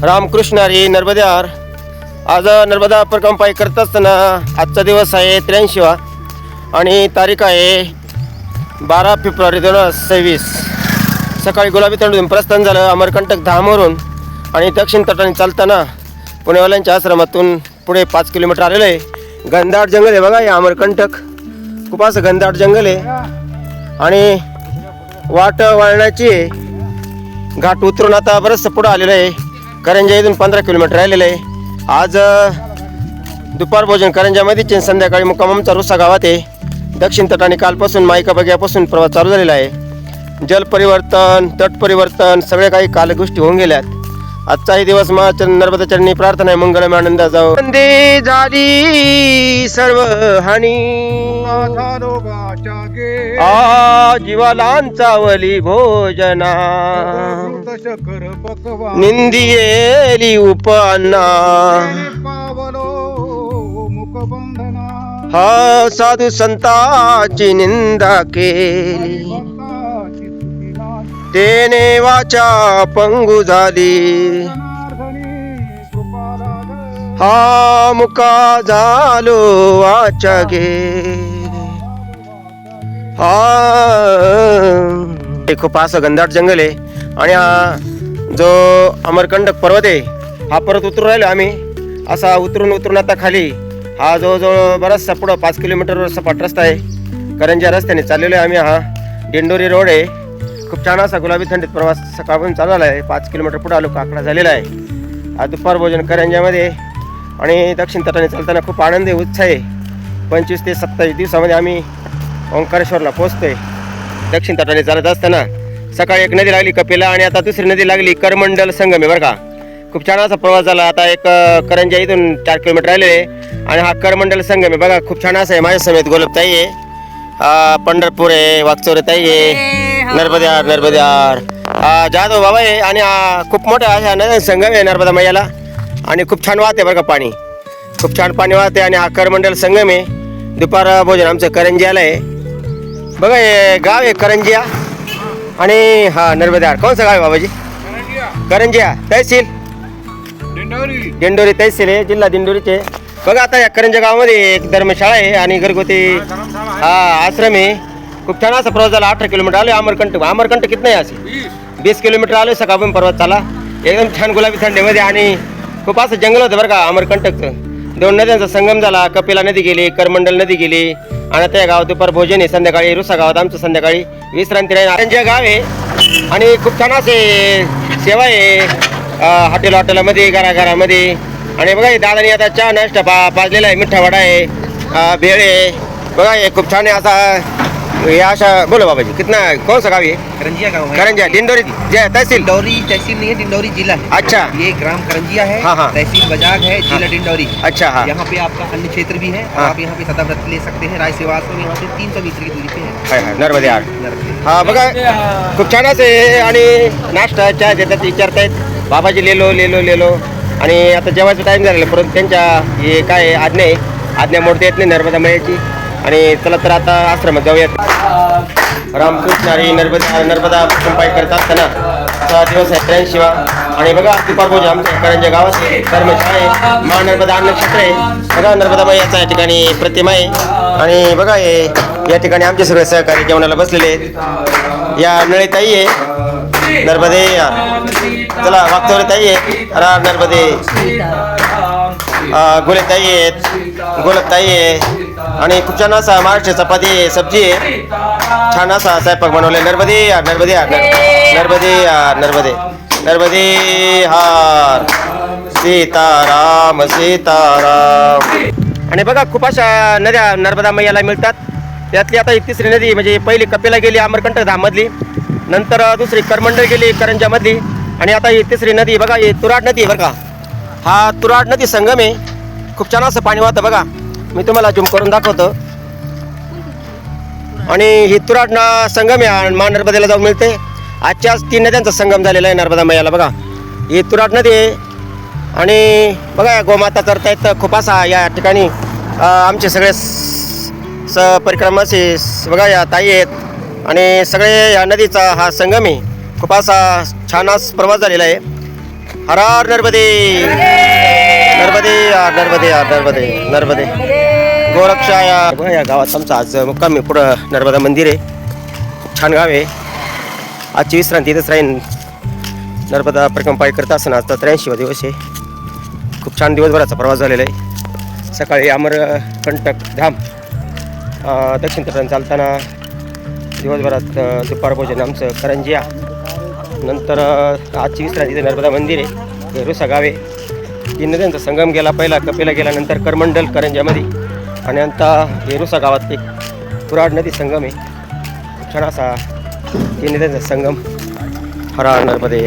रामकृष्ण हरी नर्मदार. आज नर्मदा परिक्रमाई करत असताना आजचा दिवस आहे 83वा आणि तारीख आहे 12 फेब्रुवारी 2026. सकाळी गुलाबी तंडून प्रस्थान झालं अमरकंटक धामवरून आणि दक्षिण तटाने चालताना पुणेवाल्यांच्या आश्रमातून पुढे 5 किलोमीटर आलेलं आहे. घनदाट जंगल आहे बघा. हे अमरकंटक खूप असं घनदाट जंगल आहे आणि वाट वळण्याची आहे. घाट उतरून आता बरंचसं पुढं आलेलं आहे. करंजा इथून 15 किलोमीटर राहिलेलं आहे. आज दुपार भोजन करंजामध्येच संध्याकाळी मुक्काम आमचा रुसा गावात आहे. दक्षिण तटाने कालपासून मायका बग्यापासून प्रवास चालू झालेला आहे. जल परिवर्तन, तट परिवर्तन सगळे काही काल गोष्टी होऊन गेल्यात. आजचाही दिवस नर्मदा चरणी प्रार्थना आहे मंगलमय आनंद जाओ. वंदे झाली सर्व हानी जीवालांचा वली भोजना निंदियेली उपन्ना हा साधू संतांची निंदा केली तेने वाचा पंगू झाली. हा मुका झालो वाचा गे हा. खूप असं घनदाट जंगल आहे आणि हा जो अमरकंटक पर्वत आहे हा परत उतरून राहिलो आम्ही. असा उतरून आता खाली हा जवळजवळ बराचसा पुढं 5 किलोमीटरवर सपाट रस्ता आहे. करंजा रस्त्याने चाललेलो आहे आम्ही. हा दिंडोरी रोड आहे. खूप छान असा गुलाबी थंडीत प्रवास सकाळपासून चालू झाला आहे. 5 किलोमीटर पुढे आलो काकडा झालेला आहे. आज दुपार भोजन करंजामध्ये आणि दक्षिण तटाने चालताना खूप आनंद आहे, उत्साह आहे. 25 ते 27 दिवसामध्ये आम्ही ओंकारेश्वरला पोहोचतोय. दक्षिण तटाने चालत असताना सकाळी एक नदी लागली कपिला आणि आता दुसरी नदी लागली करमंडल संगम आहे बरं का. खूप छान असा प्रवास झाला. आता एक करंजा इथून 4 किलोमीटर राहिलेले आहे आणि हा करमंडल संगम आहे बघा. खूप छान असा आहे. माझ्या समेत गोलपताई आहे, पंढरपूर आहे, वागचौरेताई आहे, नर्मदार जाधव बाबा आहे आणि खूप मोठा असा संगम आहे नर्मदा मैयाला आणि खूप छान वाहते बरं का. पाणी खूप छान पाणी वाहते आणि हा करमंडल संगम आहे. दुपार भोजन आमचं करंजियाला आहे बघा. हे गाव आहे करंजिया आणि हा नर्मदार. कोणचं गाव आहे बाबाजी? करंजिया तहसील दिंडोरी तहसील आहे, जिल्हा दिंडोरीचे बघा. आता या करंजा गावामध्ये एक धर्मशाळा आहे आणि घरगुती हा आश्रम आहे. खूप छान असा प्रवास झाला. 18 किलोमीटर आलो अमरकंटक किती नाही असे 20 किलोमीटर आलो सकाळपासून पर्वत चाला. एकदम छान गुलाबी थंडीमध्ये आणि खूप असं जंगल होतं बरं का अमरकंटकचं. 2 नद्यांचा संगम झाला. कपिला नदी गेली, करमंडल नदी गेली आणि त्या गावात दुपार भोजन आहे. संध्याकाळी रुसा गावात आमचं संध्याकाळी विश्रांती राहील. गाव आहे आणि खूप छान असे सेवा आहे हॉटेलमध्ये घरामध्ये. आणि बघा दादानी आता चहा नाश्ता पाजलेला आहे. मिठा वडा आहे, भेळ आहे बघा. हे खूप छान आहे असा ये आशा. बोलो बाबाजी कितना कौन सा गाँव है? करंजिया गाँव है। करंजिया दिंडोरी तहसील? दिंडोरी तहसील नहीं है, दिंडोरी जिला है। अच्छा, ये ग्राम करंजिया है। हाँ, हाँ। तहसील बजाग है, जिला दिंडोरी। अच्छा, हाँ। यहाँ पे आपका अन्य क्षेत्र भी है। हाँ। आप यहाँ पे सदाव्रत ले सकते हैं। राय सेवा आश्रम यहाँ से 300 मीटर की दूरी पे है। नर्मदा हा बघा. खूप छान असे आणि नाश्ता चहा देतात, विचारतायत बाबाजी लेलो आणि आता जेवायचा टाइम झालेला परंतु त्यांच्या हे काय आज्ञा आहे, आज्ञा मोडता येत नाही नर्मदा मैयाची. आणि चला तर आता आश्रमात जाऊयात. रामकृष्ण हरी नर्मदा परिक्रमाई करत असताना हा दिवस आहे 83वा आणि बघा दुपार भोजन आमच्या करंजा गावात धर्मशाळा आहे. महानर्मदा अन्नक्षेत्र आहे बघा. नर्मदा मैयाचा या ठिकाणी प्रतिमा आहे आणि बघा हे या ठिकाणी आमचे सगळे सहकारी जेवणाला बसलेले आहेत. या नळीताई आहे नर्मदे. चला वागचौरेताई आहे, नर्मदे. गोलेताई आहेत, गोलपताई आहे आणि खूप छान असा महाराष्ट्र चपाती सब्जी आहे. छान असा स्वयंपाक बनवले. नर्मदे हार सीताराम आणि बघा खूप अशा नद्या नर्मदा मैयाला मिळतात. त्यातली आता ही तिसरी नदी म्हणजे पहिली कपिला गेली अमरकंटक धाममधली, नंतर दुसरी करमंडल गेली करंजामधली आणि आता ही तिसरी नदी बघा. ही तुराड नदी बरं का. हा तुराड नदी संगम आहे. खूप छान असं पाणी वाहतं बघा. मी तुम्हाला झूम करून दाखवतो. आणि ही तुराड संगम आहे महानर्मदेला जाऊन मिळते. आजच्याच 3 नद्यांचा संगम झालेला आहे नर्मदा मैयाला बघा. ही तुराड नदी आहे आणि बघा गोमाता करतायत खूप असा या ठिकाणी. आमचे सगळे परिक्रमाचे बघा या ताई आहेत आणि सगळे या नदीचा हा संगम आहे. खूप असा छान प्रवास झालेला आहे. हर हर नर्मदे नर्मदे यार नर्मदे यार नर्मदे नर्मदे गोरक्षाया. बघा या गावात आमचा आज मुक्काम आहे. पुढं नर्मदा मंदिर आहे. खूप छान गाव आहे. आजची विश्रांती इथंच राहीन. नर्मदा परिक्रमापायी करत असताना आता 83वा दिवस आहे. खूप छान दिवसभराचा प्रवास झालेला आहे. सकाळी अमरकंटक धाम दक्षिण तटाने चालताना दिवसभरात दुपार भोजन आमचं करंजिया. नंतर आजची विश्रांती इथे नर्मदा मंदिर आहे. वेरुसा गाव आहे. 3 नद्यांचा संगम गेला. पहिला कपिला गेला, नंतर करमंडल करंजामध्ये आणि आता वेरुसा गावात एक कुराड नदी संगम आहे. खूप छान असा 3 नद्यांचा संगम. हर हर नर्मदे.